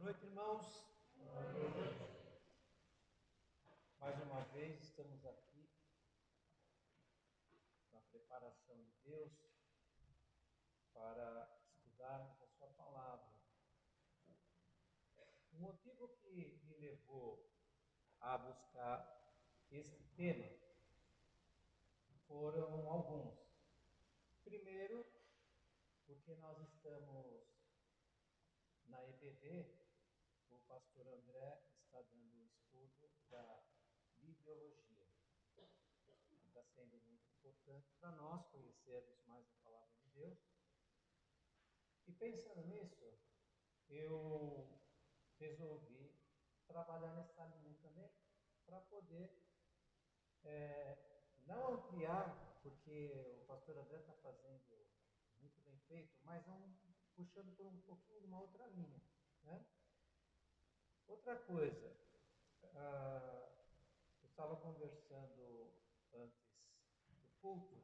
noite, irmãos. Mais uma vez estamos aqui na preparação de Deus para estudarmos a sua palavra. O motivo que me levou a buscar este tema foram alguns. Primeiro, porque nós estamos na EBD, o pastor André está dando o estudo da bibliologia. Está sendo muito importante para nós conhecermos mais a palavra de Deus. E pensando nisso, eu resolvi trabalhar nessa linha também, para poder não ampliar, porque o pastor André está fazendo muito bem feito, mas puxando por um pouquinho de uma outra linha. Né? Outra coisa, eu estava conversando antes do culto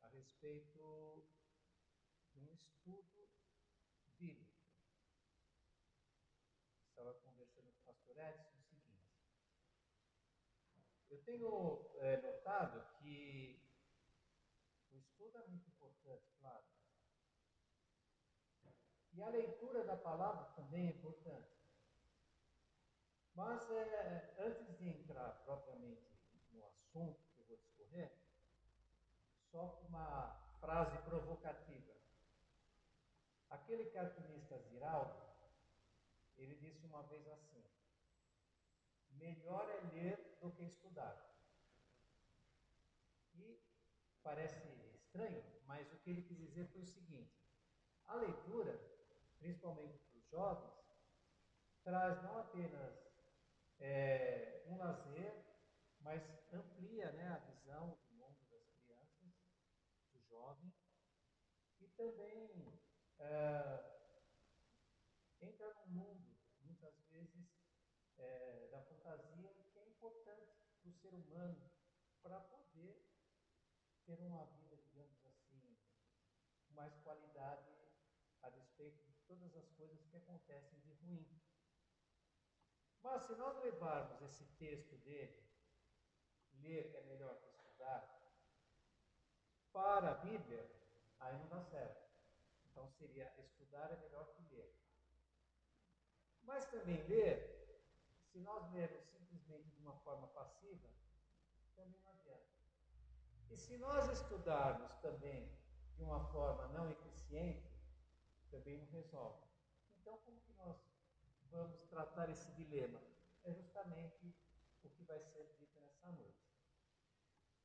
a respeito de um estudo bíblico. Estava conversando com o pastor Edson o seguinte: eu tenho notado que o estudo é muito importante, claro, e a leitura da palavra também é importante. Mas antes de entrar propriamente no assunto que eu vou discorrer, só uma frase provocativa. Aquele cartunista Ziraldo, ele disse uma vez assim: melhor é ler do que estudar. E parece estranho, mas o que ele quis dizer foi o seguinte: a leitura, principalmente para os jovens, traz não apenas um lazer, mas amplia, né, a visão do mundo das crianças, do jovem, e também entra num mundo, muitas vezes, da fantasia, que é importante para o ser humano para poder ter uma vida, digamos assim, com mais qualidade a despeito de todas as coisas que acontecem de ruim. Mas se nós levarmos esse texto dele, ler é melhor que estudar, para a Bíblia, aí não dá certo. Então seria estudar é melhor que ler. Mas também ler, se nós lermos simplesmente de uma forma passiva, também não adianta. E se nós estudarmos também de uma forma não eficiente, também não resolve. Então, como que nós vamos tratar esse dilema? É justamente o que vai ser dito nessa noite.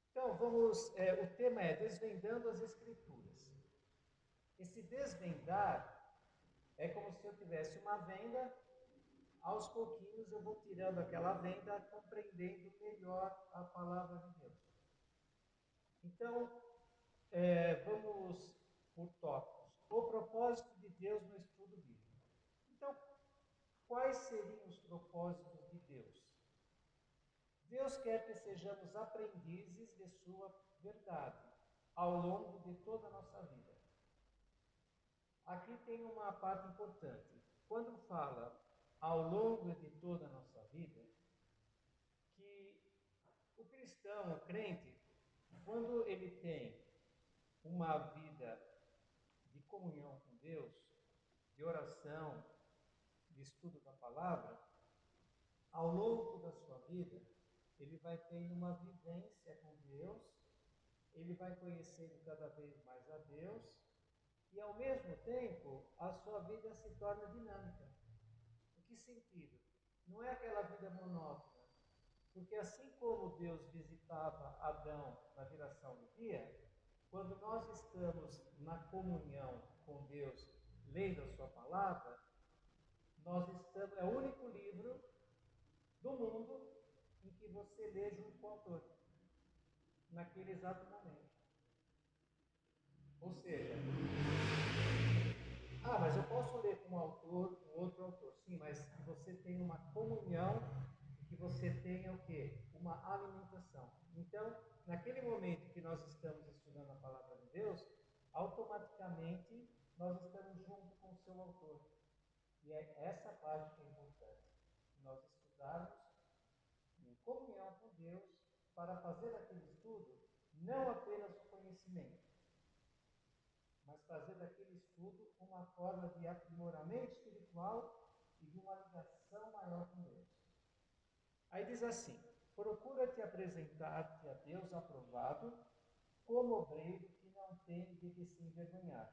Então, o tema é Desvendando as Escrituras. Esse desvendar é como se eu tivesse uma venda, aos pouquinhos eu vou tirando aquela venda, compreendendo melhor a palavra de Deus. Então, vamos por tópicos. O propósito de Deus no estudo bíblico. Então, quais seriam os propósitos de Deus? Deus quer que sejamos aprendizes de sua verdade ao longo de toda a nossa vida. Aqui tem uma parte importante. Quando fala ao longo de toda a nossa vida, que o cristão, o crente, quando ele tem uma vida de comunhão com Deus, de oração, de estudo da palavra, ao longo da sua vida, ele vai tendo uma vivência com Deus, ele vai conhecendo cada vez mais a Deus, e ao mesmo tempo a sua vida se torna dinâmica. Em que sentido? Não é aquela vida monótona, porque assim como Deus visitava Adão na viração do dia, quando nós estamos na comunhão com Deus, lendo a sua palavra, nós estamos, é o único livro do mundo em que você lê junto com o autor, naquele exato momento. Ou seja, mas eu posso ler com um autor, com outro autor, sim, mas que você tenha uma comunhão e que você tenha o quê? Uma alimentação. Então, naquele momento que nós estamos estudando a palavra de Deus, automaticamente nós estamos junto com o seu autor. E é essa parte que é importante. Nós estudarmos em comunhão com Deus para fazer aquele estudo não apenas o conhecimento, mas fazer daquele estudo uma forma de aprimoramento espiritual e de uma ligação maior com Deus. Aí diz assim: procura te apresentar-te a Deus aprovado, como obreiro que não tem de que se envergonhar,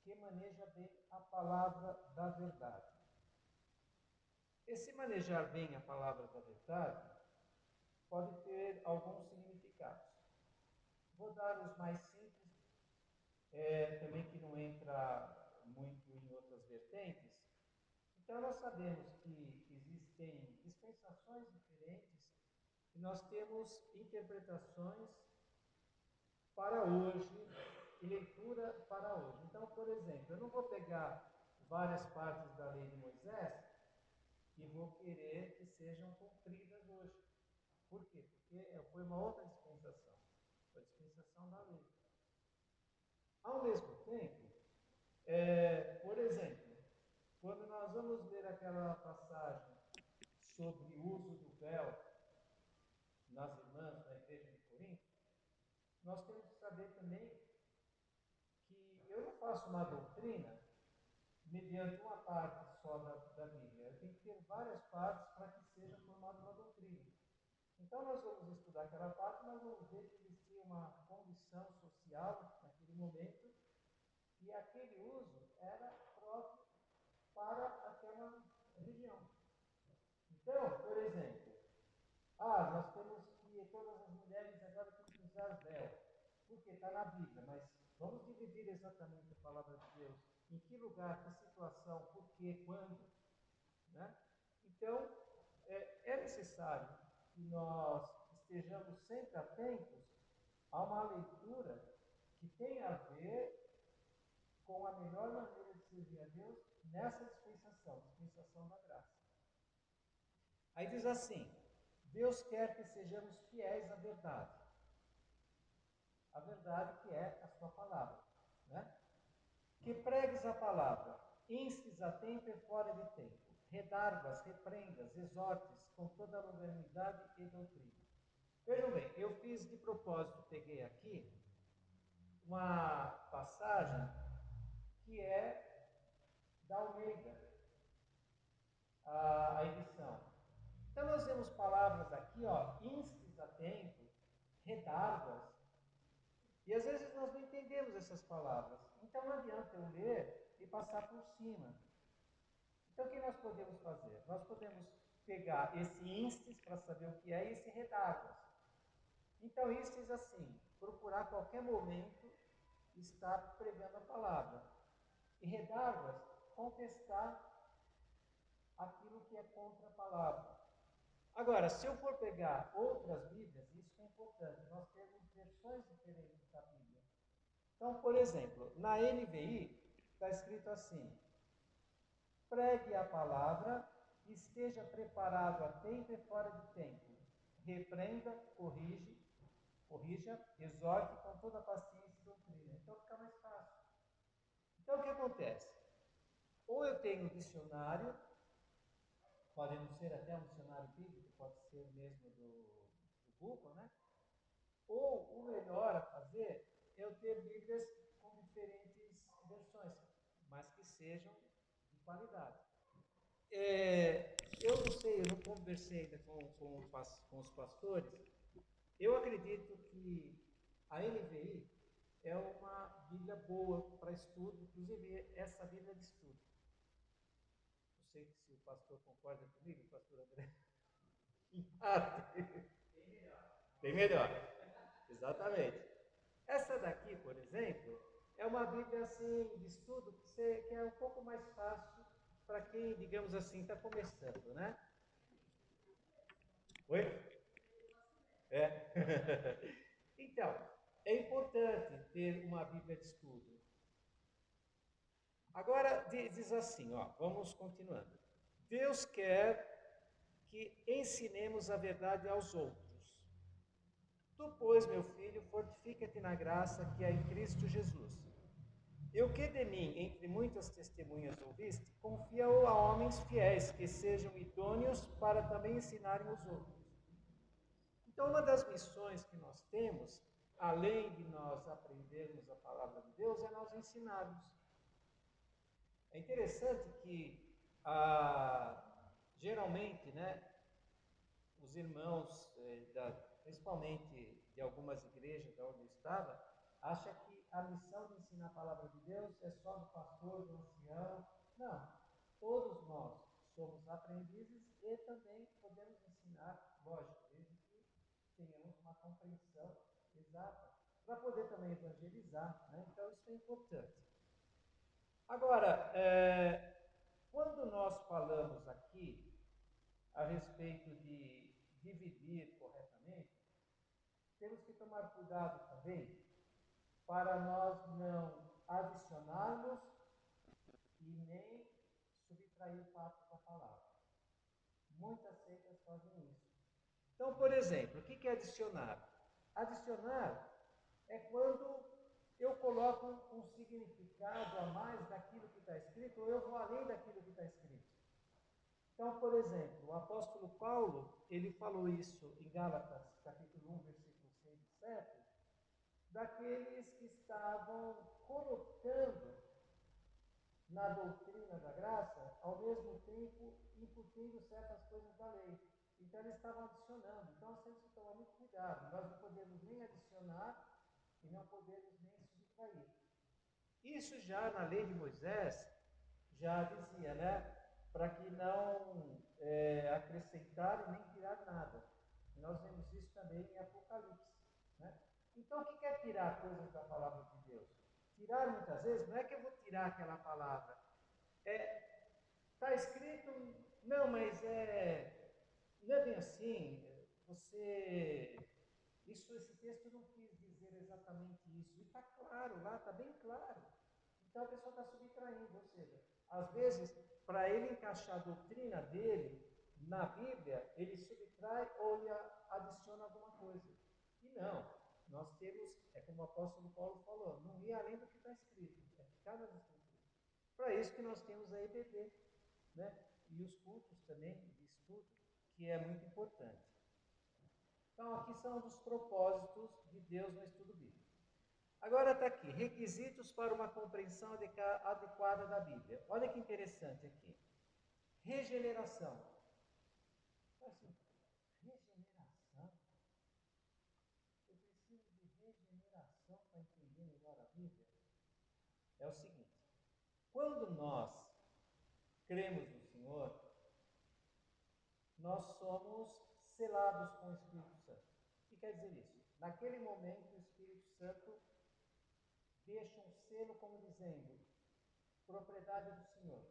que maneja bem a palavra da verdade. Esse manejar bem a palavra da verdade pode ter alguns significados. Vou dar os mais simples, também que não entra muito em outras vertentes. Então, nós sabemos que existem dispensações diferentes e nós temos interpretações para hoje e leitura para hoje. Então, por exemplo, eu não vou pegar várias partes da lei de Moisés e vou querer que sejam cumpridas hoje. Por quê? Porque foi uma outra dispensação, a dispensação da lei. Ao mesmo tempo, por exemplo, quando nós vamos ler aquela passagem sobre o uso do véu nas irmãs da igreja de Corinto, nós temos que saber também que eu não faço uma doutrina mediante uma parte só da Bíblia. Eu tenho que ter várias partes para que seja formada uma doutrina. Então, nós vamos estudar aquela parte, nós vamos ver que existia uma condição social naquele momento e aquele uso era próprio para aquela região. Então, por exemplo, nós temos que todas as mulheres agora têm que usar véu, porque está na Bíblia, mas vamos dividir exatamente a palavra de Deus. Em que lugar, que situação, por quê, quando, né? Então, é necessário que nós estejamos sempre atentos a uma leitura que tenha a ver com a melhor maneira de servir a Deus nessa dispensação, dispensação da graça. Aí diz assim: Deus quer que sejamos fiéis à verdade. A verdade que é a sua palavra, né? Que pregues a palavra, instes a tempo e fora de tempo, redargas, repreendas, exortes com toda a longanimidade e doutrina. Vejam bem, eu fiz de propósito, peguei aqui uma passagem que é da Almeida, a edição. Então nós vemos palavras aqui, instes a tempo, redargas, e às vezes nós não entendemos essas palavras. Então não adianta eu ler e passar por cima. Então o que nós podemos fazer? Nós podemos pegar esse instes para saber o que é e esse redargas. Então instes assim, procurar a qualquer momento estar pregando a palavra. E redargas, contestar aquilo que é contra a palavra. Agora, se eu for pegar outras Bíblias, isso é importante, nós temos versões diferentes da Bíblia. Então, por exemplo, na NVI está escrito assim: pregue a palavra, esteja preparado a tempo e fora de tempo, repreenda, corrija, exorte com toda a paciência e doutrina. Então fica mais fácil. Então o que acontece? Ou eu tenho o dicionário, pode não ser até um dicionário bíblico, pode ser o mesmo do Google, né? Ou o melhor a fazer é eu ter Bíblias com diferentes versões, mas que sejam de qualidade. Eu não sei, eu não conversei ainda com os pastores. Eu acredito que a NVI é uma Bíblia boa para estudo, inclusive essa Bíblia de estudo. Não sei se o pastor concorda comigo, o pastor André. Em parte. Bem melhor. Exatamente. Essa daqui, por exemplo, é uma Bíblia assim de estudo que é um pouco mais fácil para quem, digamos assim, está começando, né? Oi? É. Então, é importante ter uma Bíblia de estudo. Agora diz assim, vamos continuando. Deus quer que ensinemos a verdade aos outros. Tu, pois, meu filho, fortifica-te na graça que é em Cristo Jesus. E o que de mim, entre muitas testemunhas ouviste, confia-o a homens fiéis, que sejam idôneos para também ensinarem os outros. Então, uma das missões que nós temos, além de nós aprendermos a palavra de Deus, é nós ensinarmos. É interessante que, geralmente, né, os irmãos, principalmente de algumas igrejas onde eu estava, acham que a missão de ensinar a palavra de Deus é só do pastor, do ancião. Não. Todos nós somos aprendizes e também podemos ensinar, lógico, desde que tenhamos uma compreensão exata, para poder também evangelizar. Né? Então, isso é importante. Agora, quando nós falamos aqui a respeito de dividir corretamente, temos que tomar cuidado também para nós não adicionarmos e nem subtrair parte da palavra. Muitas seitas fazem isso. Então, por exemplo, o que é adicionar? Adicionar é quando eu coloco um significado a mais daquilo que está escrito, ou eu vou além daquilo que está escrito. Então, por exemplo, o apóstolo Paulo, ele falou isso em Gálatas, capítulo 1, versículos 6 e 7, daqueles que estavam colocando na doutrina da graça, ao mesmo tempo incutindo certas coisas da lei. Então, eles estavam adicionando. Então, nós temos que tomar muito cuidado. Nós não podemos nem adicionar e não podemos nem subtrair. Isso já na lei de Moisés, já dizia, né? Para que não acrescentar e nem tirar nada. E nós vemos isso também em Apocalipse. Né? Então, o que é tirar coisas da palavra de Deus? Tirar, muitas vezes, não é que eu vou tirar aquela palavra. Está escrito, não, mas não é bem assim. Esse texto não quis dizer exatamente isso. E está claro lá, está bem claro. Então a pessoa está subtraindo, ou seja, às vezes, para ele encaixar a doutrina dele na Bíblia, ele subtrai ou ele adiciona alguma coisa. E não, nós temos, é como o apóstolo Paulo falou, não ir além do que está escrito, é ficar nas escrituras. Para isso que nós temos a EBD, né? E os cultos também de estudo, que é muito importante. Então, aqui são os propósitos de Deus no estudo bíblico. Agora está aqui, requisitos para uma compreensão adequada da Bíblia. Olha que interessante aqui. Regeneração. Assim, regeneração? Eu preciso de regeneração para entender melhor a Bíblia? É o seguinte, quando nós cremos no Senhor, nós somos selados com o Espírito Santo. O que quer dizer isso? Naquele momento, o Espírito Santo deixa um selo como dizendo, propriedade do Senhor.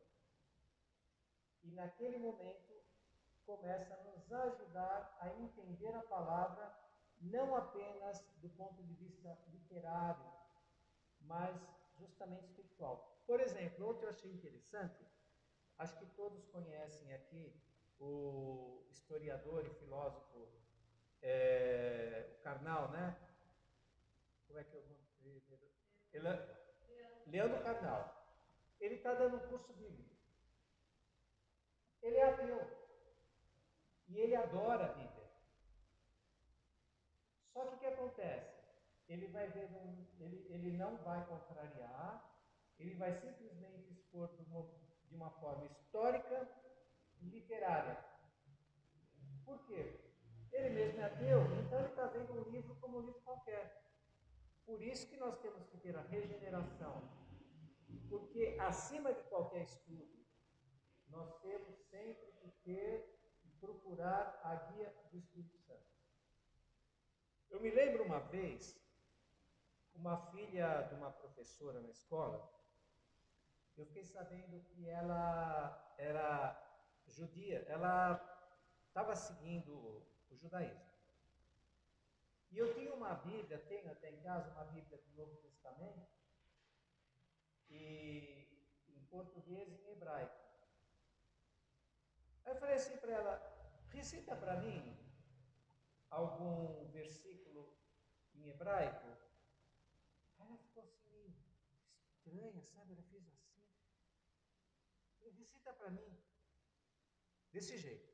E naquele momento, começa a nos ajudar a entender a palavra, não apenas do ponto de vista literário, mas justamente espiritual. Por exemplo, outro eu achei interessante, acho que todos conhecem aqui o historiador e filósofo o Karnal, né? Como é que é o nome dele? Leandro Karnal. Ele está dando um curso bíblico. Ele é ateu. E ele adora a Bíblia. Só que o que acontece? Ele vai ver, ele não vai contrariar, ele vai simplesmente expor de uma forma histórica e literária. Por quê? Ele mesmo é ateu, então ele está vendo um livro como um livro qualquer. Por isso que nós temos que ter a regeneração. Porque acima de qualquer estudo, nós temos sempre que ter e procurar a guia do Espírito Santo. Eu me lembro uma vez, uma filha de uma professora na escola, eu fiquei sabendo que ela era judia, ela estava seguindo o judaísmo. E eu tinha uma Bíblia, tenho até em casa uma Bíblia do Novo Testamento, e em português e em hebraico. Aí eu falei assim para ela, recita para mim algum versículo em hebraico. Aí ela ficou assim, estranha, sabe? Ela fez assim. Ele disse, cita para mim. Desse jeito.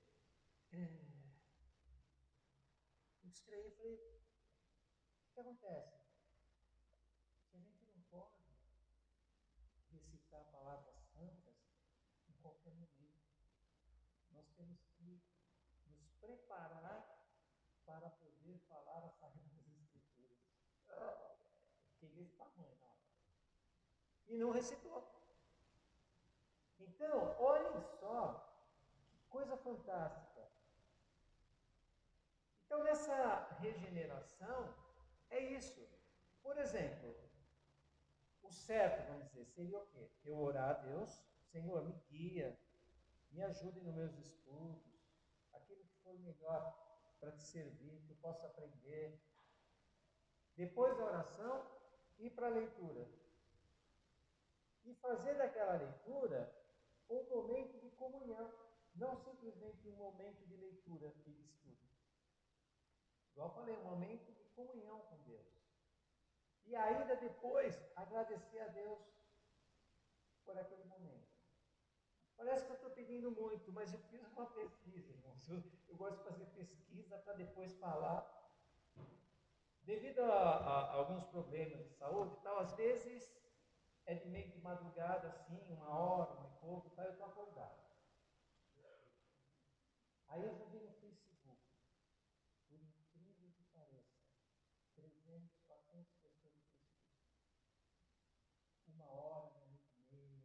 Eu estranhei e falei, o que acontece? Que a gente não pode recitar palavras santas em qualquer momento. Nós temos que nos preparar para poder falar as Sagradas Escrituras. Fiquei desse tamanho na hora. E não recitou. Então, olhem só, que coisa fantástica. Então, nessa regeneração, é isso. Por exemplo, o certo, vamos dizer, seria o quê? Eu orar a Deus, Senhor, me guia, me ajude nos meus estudos, aquilo que for melhor para te servir, que eu possa aprender. Depois da oração, ir para a leitura. E fazer daquela leitura um momento de comunhão, não simplesmente um momento de leitura e de estudo. Igual eu falei, um momento de comunhão com Deus. E ainda depois, agradecer a Deus por aquele momento. Parece que eu estou pedindo muito, mas eu fiz uma pesquisa, irmãos. Eu gosto de fazer pesquisa para depois falar. Devido a alguns problemas de saúde e tal, às vezes é de meio de madrugada, assim, 1 hora, 1 e pouco, tá, eu estou acordado. Aí eu vou ver no Facebook, por incrível que pareça, 300, 400 pessoas no Facebook. 1 hora, 1 minuto e meio.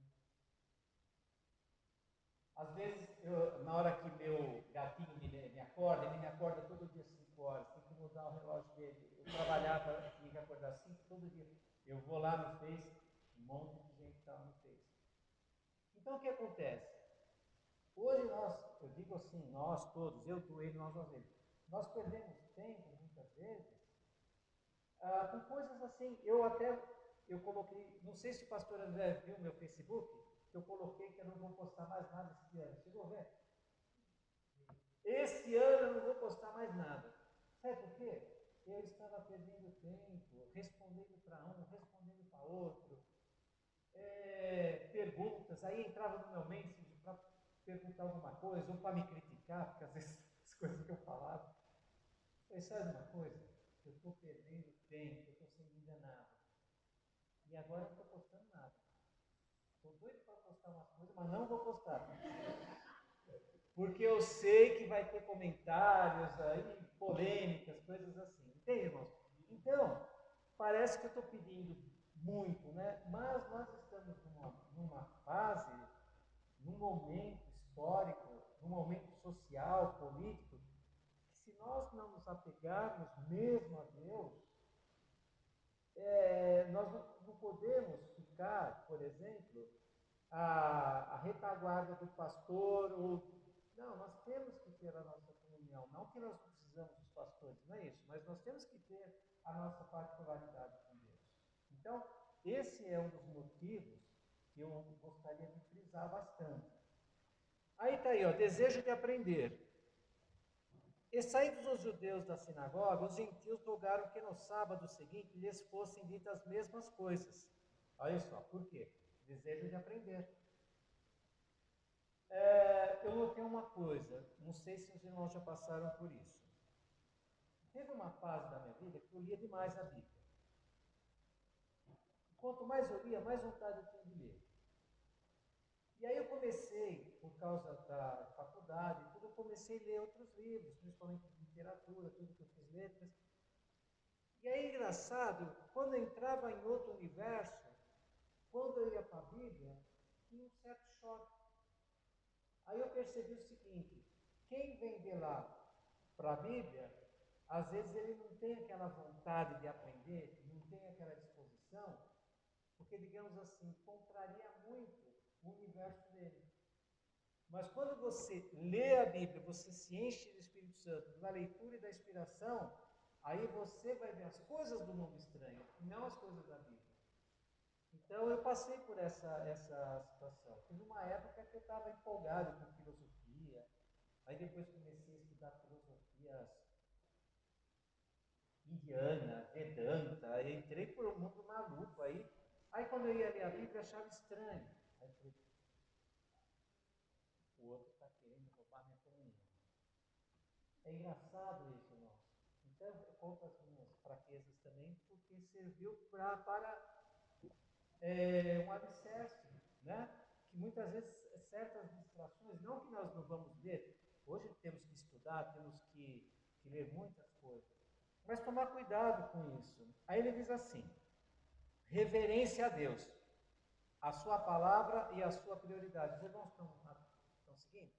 Às vezes, na hora que meu gatinho me acorda, ele me acorda todo dia às 5 horas, tem que mudar o relógio dele. Eu trabalhava, tinha que acordar 5 todo dia. Eu vou lá no Face, um monte de gente está no Face. Então o que acontece? Hoje nós, eu digo assim, nós todos, eu, tu, ele, nós ele, nós perdemos tempo, muitas vezes, com coisas assim. Eu coloquei, não sei se o pastor André viu meu Facebook, que eu coloquei que eu não vou postar mais nada esse ano. Chegou a ver? Esse ano eu não vou postar mais nada. Sabe por quê? Eu estava perdendo tempo, respondendo para um, respondendo para outro, perguntas, aí entrava no meu message para perguntar alguma coisa, ou para me criticar, porque às vezes as coisas que eu falava. Falei, sabe uma coisa? Eu estou perdendo tempo, eu estou sendo enganado. E agora não estou postando nada. Estou doido para postar umas coisas, mas não vou postar. Porque eu sei que vai ter comentários aí, polêmicas, coisas assim. Entende, irmãos? Então, parece que eu estou pedindo muito, né? Mas nós estamos numa fase, num momento histórico, num momento social, político, que se nós não nos apegarmos mesmo a Deus, nós não podemos ficar, por exemplo, a retaguarda do pastor, não, nós temos que ter a nossa comunhão, não que nós precisamos dos pastores, não é isso, mas nós temos que ter a nossa particularidade com Deus. Então, esse é um dos motivos que eu gostaria de frisar bastante. Aí está aí, ó, desejo de aprender. E saindo os judeus da sinagoga, os gentios rogaram que no sábado seguinte lhes fossem ditas as mesmas coisas. Olha só, por quê? Desejo de aprender. Eu notei uma coisa, não sei se os irmãos já passaram por isso. Teve uma fase da minha vida que eu lia demais a Bíblia. Quanto mais eu lia, mais vontade eu tinha de ler. E aí eu comecei, por causa da faculdade, tudo, eu comecei a ler outros livros, principalmente de literatura, tudo que eu fiz letras. E aí, engraçado, quando eu entrava em outro universo, quando eu ia para a Bíblia, tinha um certo choque. Aí eu percebi o seguinte: quem vem de lá para a Bíblia, às vezes ele não tem aquela vontade de aprender, não tem aquela disposição, porque, digamos assim, contraria muito o universo dele. Mas quando você lê a Bíblia, você se enche do Espírito Santo, da leitura e da inspiração, aí você vai ver as coisas do mundo estranho, e não as coisas da Bíblia. Então eu passei por essa situação. Teve uma época que eu estava empolgado com filosofia, aí depois comecei a estudar filosofias indiana, Vedanta, entrei por um mundo maluco aí, Aí quando eu ia ler a Bíblia, eu achava estranho. Aí eu falei, o outro está querendo roubar minha comunhão. É engraçado isso, irmão. Então eu conto as minhas fraquezas também, porque serviu para um alicerce, né? Que muitas vezes certas distrações, não que nós não vamos ler, hoje temos que estudar, temos que ler muitas coisas, mas tomar cuidado com isso. Aí ele diz assim: reverência a Deus, a sua palavra e a sua prioridade. Os irmãos estão seguindo?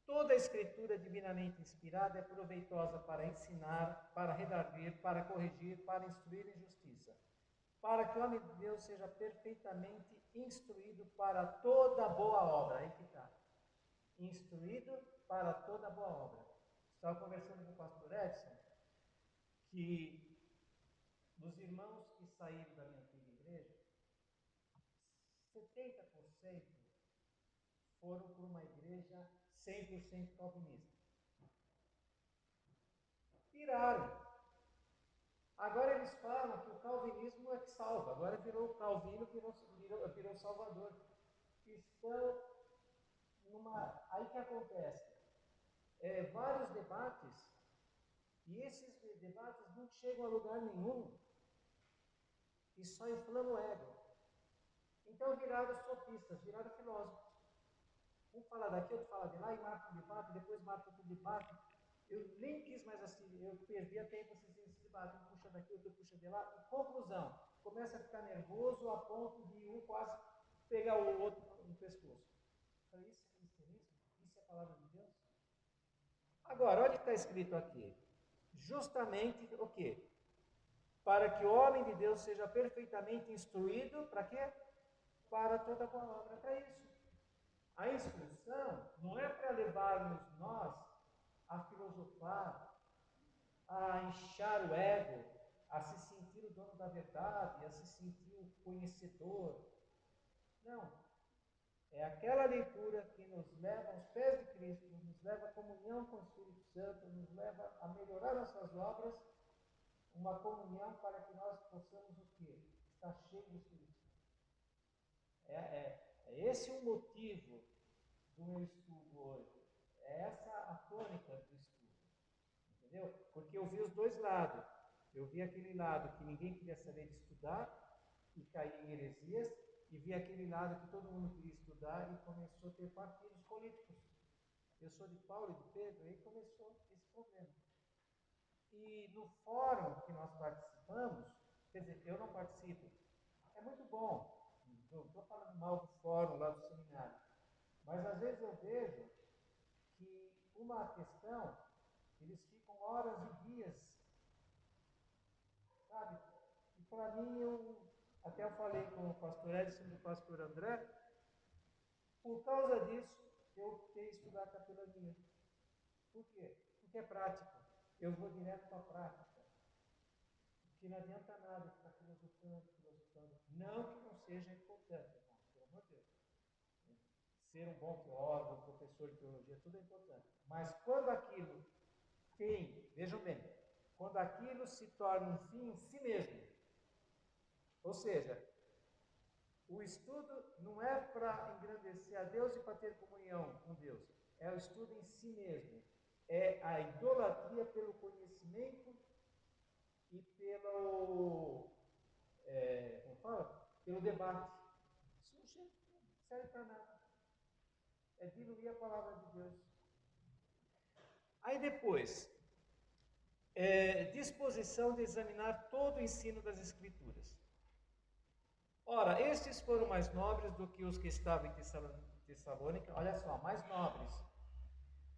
Toda a escritura divinamente inspirada é proveitosa para ensinar, para redarguir, para corrigir, para instruir em justiça, para que o homem de Deus seja perfeitamente instruído para toda boa obra. Aí que está. Instruído para toda boa obra. Estava conversando com o pastor Edson, que dos irmãos que saíram da minha antiga igreja, 70% foram para uma igreja 100% calvinista. Tiraram. Agora eles falam que o calvinismo é que salva. Agora virou o Calvino, virou Salvador. Estão numa... Aí que acontece? Vários debates, e esses debates não chegam a lugar nenhum, e só inflamam o ego. Então viraram sofistas, viraram filósofos. Um fala daqui, outro fala de lá, e marca um debate, depois marca outro debate. Eu nem quis mais assim, eu perdia tempo assistindo esse debate, um puxa daqui, outro puxa de lá, e conclusão, começa a ficar nervoso a ponto de um quase pegar o outro no pescoço. Então, isso é cristianismo? Isso é a palavra de Deus? Agora, olha o que está escrito aqui. Justamente o quê? Para que o homem de Deus seja perfeitamente instruído, para quê? Para toda boa obra, para isso. A instrução não é para levarmos nós a filosofar, a inchar o ego, a se sentir o dono da verdade, a se sentir o conhecedor. Não. É aquela leitura que nos leva aos pés de Cristo, nos leva à comunhão com o Espírito Santo, nos leva a melhorar nossas obras, uma comunhão para que nós possamos o quê? Estar cheio do Espírito Santo. É esse o motivo do meu estudo hoje. É essa a tônica do estudo. Entendeu? Porque eu vi os dois lados. Eu vi aquele lado que ninguém queria saber de estudar e cair em heresias, e vi aquele lado que todo mundo queria estudar e começou a ter partidos políticos. Eu sou de Paulo e de Pedro, e aí começou esse problema. E no fórum que nós participamos, quer dizer, eu não participo, é muito bom, não estou falando mal do fórum lá do seminário, mas às vezes eu vejo que uma questão, eles ficam horas e dias, sabe? E para mim, até eu falei com o pastor Edson e o pastor André, por causa disso, eu optei estudar capelania. Por quê? Porque é prático. Eu vou direto para a prática. Porque não adianta nada ficar filosofando, filosofando. Não que não seja importante, irmão, pelo amor de Deus. Ser um bom teólogo, um professor de teologia, tudo é importante. Mas quando aquilo tem, vejam bem, quando aquilo se torna um fim em si mesmo, ou seja, o estudo não é para engrandecer a Deus e para ter comunhão com Deus. É o estudo em si mesmo. É a idolatria pelo conhecimento e como fala? Pelo debate. Isso não serve para nada. É diluir a palavra de Deus. Aí depois, disposição de examinar todo o ensino das Escrituras. Ora, estes foram mais nobres do que os que estavam em Tessalônica, olha só, mais nobres,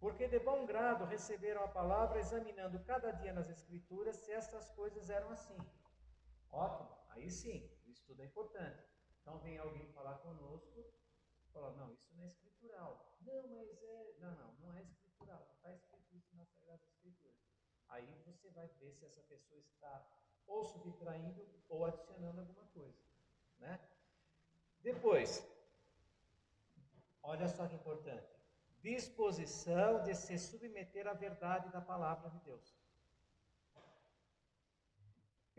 porque de bom grado receberam a palavra, examinando cada dia nas Escrituras se estas coisas eram assim. Ótimo, aí sim, o estudo é importante. Então vem alguém falar conosco, fala, não, isso não é escritural. Não, mas não é escritural, não está escrito isso nas Sagradas Escrituras. Aí você vai ver se essa pessoa está ou subtraindo ou adicionando alguma coisa, né? Depois, olha só que importante, disposição de se submeter à verdade da palavra de Deus.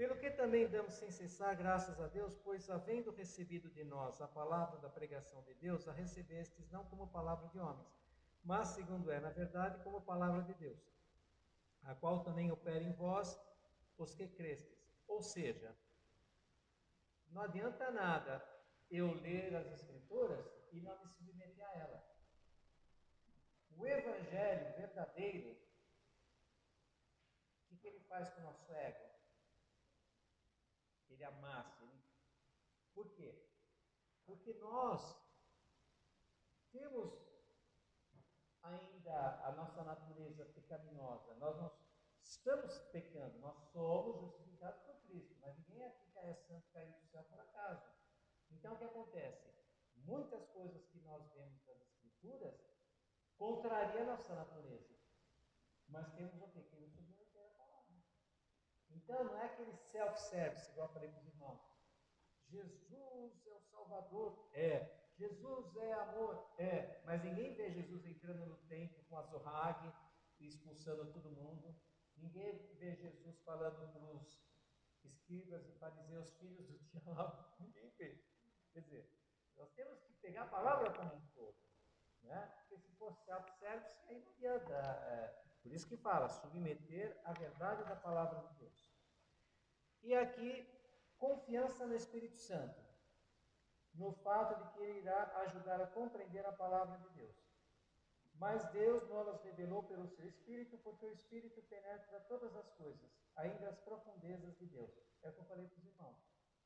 Pelo que também damos sem cessar graças a Deus, pois havendo recebido de nós a palavra da pregação de Deus, a recebestes não como palavra de homens, mas segundo é, na verdade, como palavra de Deus, a qual também opera em vós os que crestes. Ou seja, não adianta nada eu ler as Escrituras e não me submeter a ela. O Evangelho verdadeiro, o que ele faz com o nosso ego? Ele amassa. Por quê? Porque nós temos ainda a nossa natureza pecaminosa. Nós não estamos pecando, nós somos justificados por Cristo, mas ninguém aqui é santo, caiu do céu por acaso. Então o que acontece? Muitas coisas que nós vemos nas Escrituras contrariam a nossa natureza. Mas temos o que? Que nos submeter a palavra. Então não é aquele self-service, igual eu falei para os irmãos. Jesus é o Salvador? É. Jesus é amor? É. Mas ninguém vê Jesus entrando no templo com a zorrague e expulsando todo mundo. Ninguém vê Jesus falando para os escribas e fariseus, filhos do diabo. Ninguém vê. Quer dizer, nós temos que pegar a palavra como um todo. Né? Porque se for self-service, aí não adianta. Por isso que fala, submeter a verdade da palavra de Deus. E aqui, confiança no Espírito Santo, no fato de que ele irá ajudar a compreender a palavra de Deus. Mas Deus nos revelou pelo seu Espírito, porque o Espírito penetra todas as coisas, ainda as profundezas de Deus. É o que eu falei para os irmãos.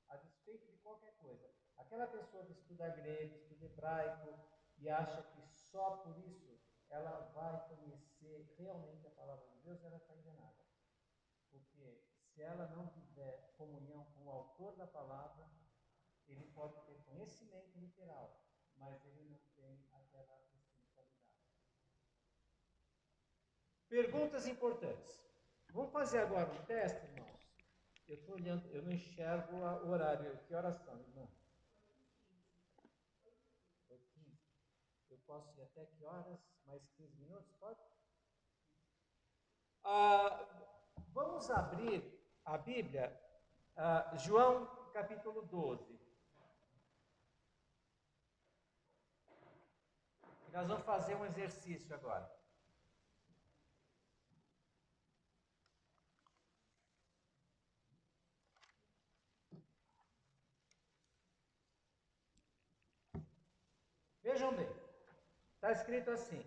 A despeito de qualquer coisa, aquela pessoa que estuda grego, estuda hebraico e acha que só por isso ela vai conhecer realmente a palavra de Deus, ela está enganada. Porque se ela não tiver comunhão com o autor da palavra, ele pode ter conhecimento literal, mas ele não tem aquela espiritualidade. Perguntas importantes. Vamos fazer agora um teste, irmãos? Eu estou olhando, eu não enxergo o horário. Que horas são, irmã? 8h15. Eu posso ir até que horas? Mais 15 minutos? Pode? Vamos abrir a Bíblia, João capítulo 12. Nós vamos fazer um exercício agora. Vejam bem, está escrito assim: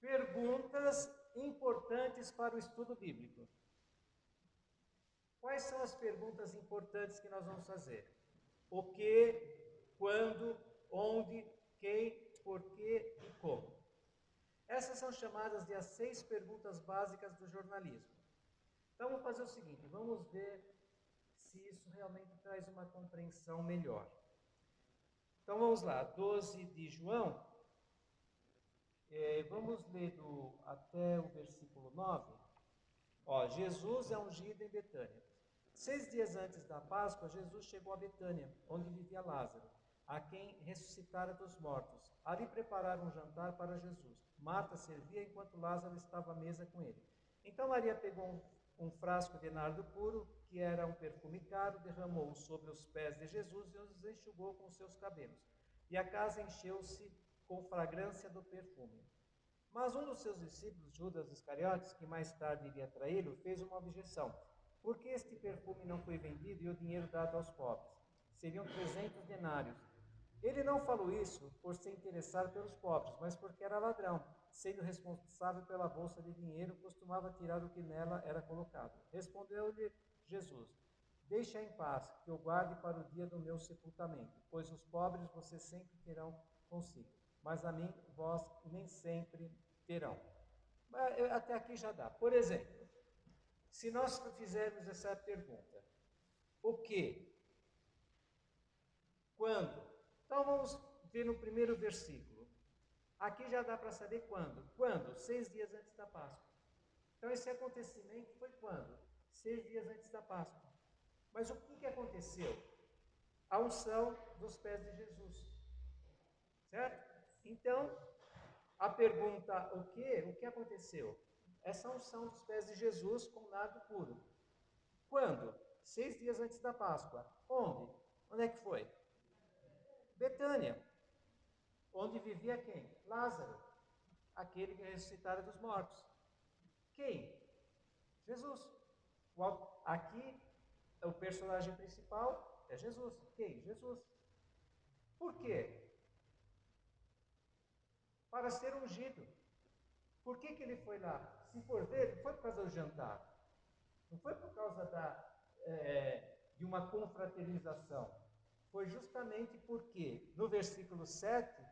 perguntas importantes para o estudo bíblico. Quais são as perguntas importantes que nós vamos fazer? O que, quando, onde, quem, porquê e como. Essas são chamadas de as 6 perguntas básicas do jornalismo. Então vamos fazer o seguinte, vamos ver se isso realmente traz uma compreensão melhor. Então vamos lá, 12 de João, vamos ler até o versículo 9. Jesus é ungido em Betânia. 6 dias antes da Páscoa, Jesus chegou a Betânia, onde vivia Lázaro, a quem ressuscitara dos mortos. Ali prepararam um jantar para Jesus. Marta servia enquanto Lázaro estava à mesa com ele. Então Maria pegou um frasco de nardo puro, que era um perfume caro, derramou-o sobre os pés de Jesus e os enxugou com seus cabelos. E a casa encheu-se com fragrância do perfume. Mas um dos seus discípulos, Judas Iscariotes, que mais tarde iria traí-lo, fez uma objeção. Por que este perfume não foi vendido e o dinheiro dado aos pobres? Seriam 300 denários. Ele não falou isso por se interessar pelos pobres, mas porque era ladrão. Sendo responsável pela bolsa de dinheiro, costumava tirar o que nela era colocado. Respondeu-lhe Jesus: deixa em paz, que eu guarde para o dia do meu sepultamento, pois os pobres vocês sempre terão consigo, mas a mim vós nem sempre terão. Até aqui já dá. Por exemplo, se nós fizermos essa pergunta, o que? Quando? Então vamos ver no primeiro versículo. Aqui já dá para saber quando. Quando? 6 dias antes da Páscoa. Então esse acontecimento foi quando? 6 dias antes da Páscoa. Mas o que aconteceu? A unção dos pés de Jesus. Certo? Então, a pergunta o que aconteceu? essa unção dos pés de Jesus com nardo puro. Quando? 6 dias antes da Páscoa. Onde? Onde é que foi? Betânia. Onde vivia quem? Lázaro, aquele que ressuscitara dos mortos. Quem? Jesus. Aqui, o personagem principal é Jesus. Quem? Jesus. Por quê? Para ser ungido. Por que ele foi lá? Se for ver, não foi por causa do jantar. Não foi por causa de uma confraternização. Foi justamente porque, no versículo 7,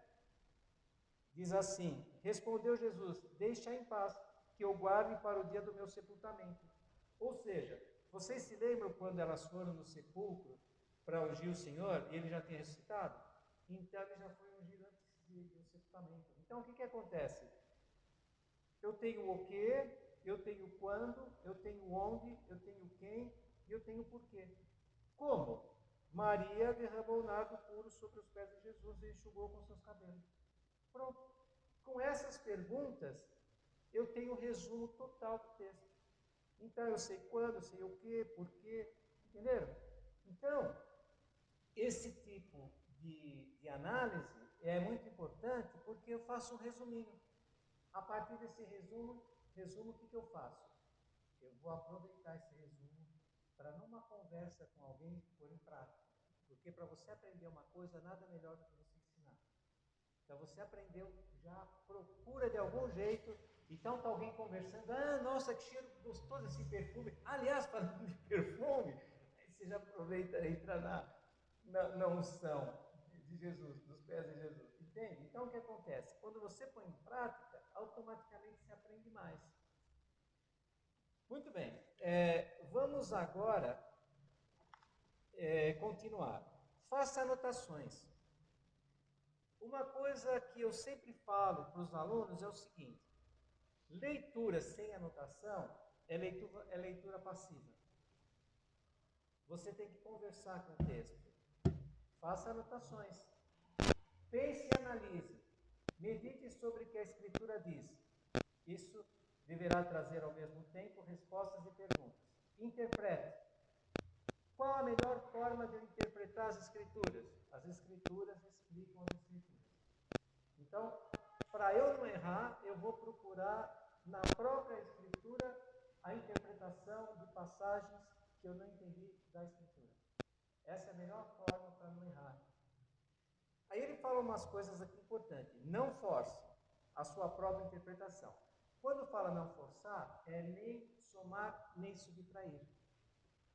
diz assim: respondeu Jesus, deixa em paz, que eu guarde para o dia do meu sepultamento. Ou seja, vocês se lembram quando elas foram no sepulcro para ungir o Senhor e ele já tinha ressuscitado? Então ele já foi ungido antes do sepultamento. Então o que acontece? Eu tenho o que, eu tenho quando, eu tenho onde, eu tenho quem e eu tenho porquê. Como? Maria derramou nardo puro sobre os pés de Jesus e enxugou com seus cabelos. Pronto. Com essas perguntas, eu tenho o resumo total do texto. Então, eu sei quando, eu sei o que, porquê, entenderam? Então, esse tipo de análise é muito importante porque eu faço um resuminho. A partir desse resumo, o que eu faço? Eu vou aproveitar esse resumo para, numa conversa com alguém, pôr em prática. Porque para você aprender uma coisa, nada melhor do que você ensinar. Então você aprendeu, já procura de algum jeito. Então está alguém conversando, nossa, que cheiro gostoso esse perfume. Aliás, falando de perfume, aí você já aproveita e entra na unção de Jesus, dos pés de Jesus. Entende? Então o que acontece? Quando você põe em prática, automaticamente se aprende mais. Muito bem. Vamos agora continuar. Faça anotações. Uma coisa que eu sempre falo para os alunos é o seguinte: leitura sem anotação é leitura passiva. Você tem que conversar com o texto. Faça anotações. Pense e analise. Medite sobre o que a Escritura diz. Isso deverá trazer ao mesmo tempo respostas e perguntas. Interprete. Qual a melhor forma de eu interpretar as Escrituras? As Escrituras explicam as Escrituras. Então, para eu não errar, eu vou procurar na própria Escritura a interpretação de passagens que eu não entendi da Escritura. Essa é a melhor forma para não errar. Aí ele fala umas coisas aqui importantes. Não force a sua própria interpretação. Quando fala não forçar, é nem somar, nem subtrair.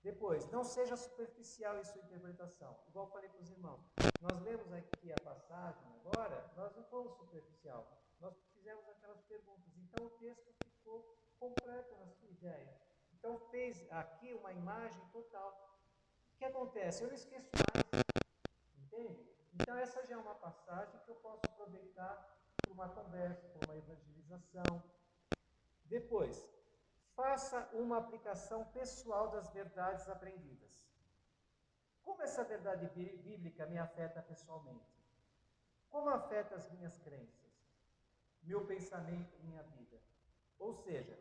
Depois, não seja superficial em sua interpretação. Igual eu falei para os irmãos. Nós lemos aqui a passagem agora, nós não fomos superficial. Nós fizemos aquelas perguntas. Então o texto ficou completo na sua ideia. Então fez aqui uma imagem total. O que acontece? Eu não esqueço mais. Entende? Então essa já é uma passagem que eu posso aproveitar para uma conversa, para uma evangelização. Depois, faça uma aplicação pessoal das verdades aprendidas. Como essa verdade bíblica me afeta pessoalmente? Como afeta as minhas crenças, meu pensamento, minha vida? Ou seja,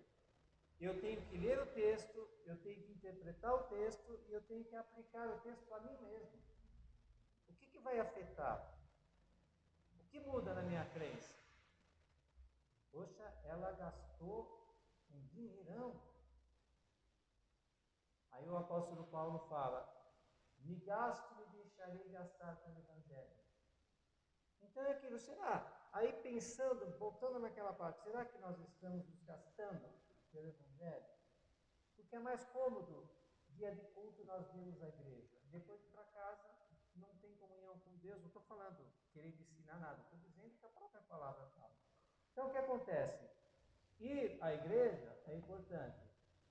eu tenho que ler o texto, eu tenho que interpretar o texto e eu tenho que aplicar o texto a mim mesmo. O que vai afetar? O que muda na minha crença? Poxa, ela gastou um dinheirão. Aí o apóstolo Paulo fala: me gasto e deixarei gastar pelo Evangelho. Então é aquilo, será? Aí pensando, voltando naquela parte, será que nós estamos nos gastando pelo Evangelho? Porque é mais cômodo, dia de culto, nós vimos a igreja. Depois de ir para casa, não tem comunhão com Deus. Não estou falando querendo ensinar nada, estou dizendo que a própria palavra fala. Então o que acontece? Ir à igreja é importante.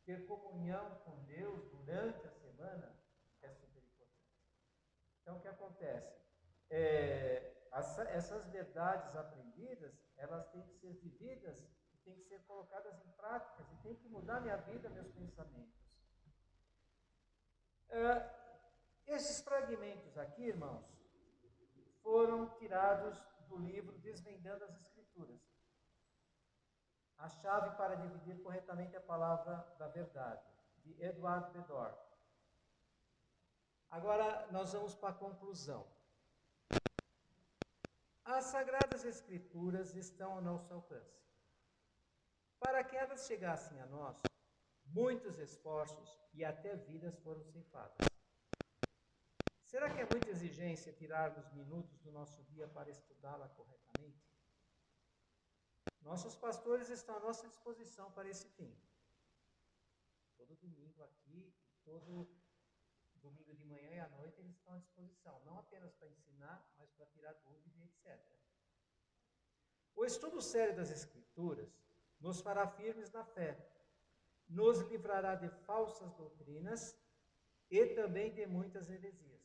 Ter comunhão com Deus durante a semana é super importante. Então o que acontece? Essas verdades aprendidas, elas têm que ser vividas, têm que ser colocadas em práticas e têm que mudar minha vida, meus pensamentos. Esses fragmentos aqui, irmãos, foram tirados do livro Desvendando as Escrituras. A chave para dividir corretamente a palavra da verdade, de Edward Bedore. Agora nós vamos para a conclusão. As Sagradas Escrituras estão ao nosso alcance. Para que elas chegassem a nós, muitos esforços e até vidas foram ceifadas. Será que é muita exigência tirarmos minutos do nosso dia para estudá-la corretamente? Nossos pastores estão à nossa disposição para esse fim. Todo domingo aqui, todo domingo de manhã e à noite eles estão à disposição, não apenas para ensinar, mas para tirar dúvida, etc. O estudo sério das Escrituras nos fará firmes na fé, nos livrará de falsas doutrinas e também de muitas heresias.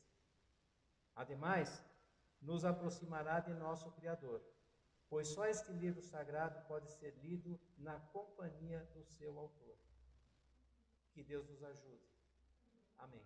Ademais, nos aproximará de nosso Criador, pois só este livro sagrado pode ser lido na companhia do seu autor. Que Deus nos ajude. Amém.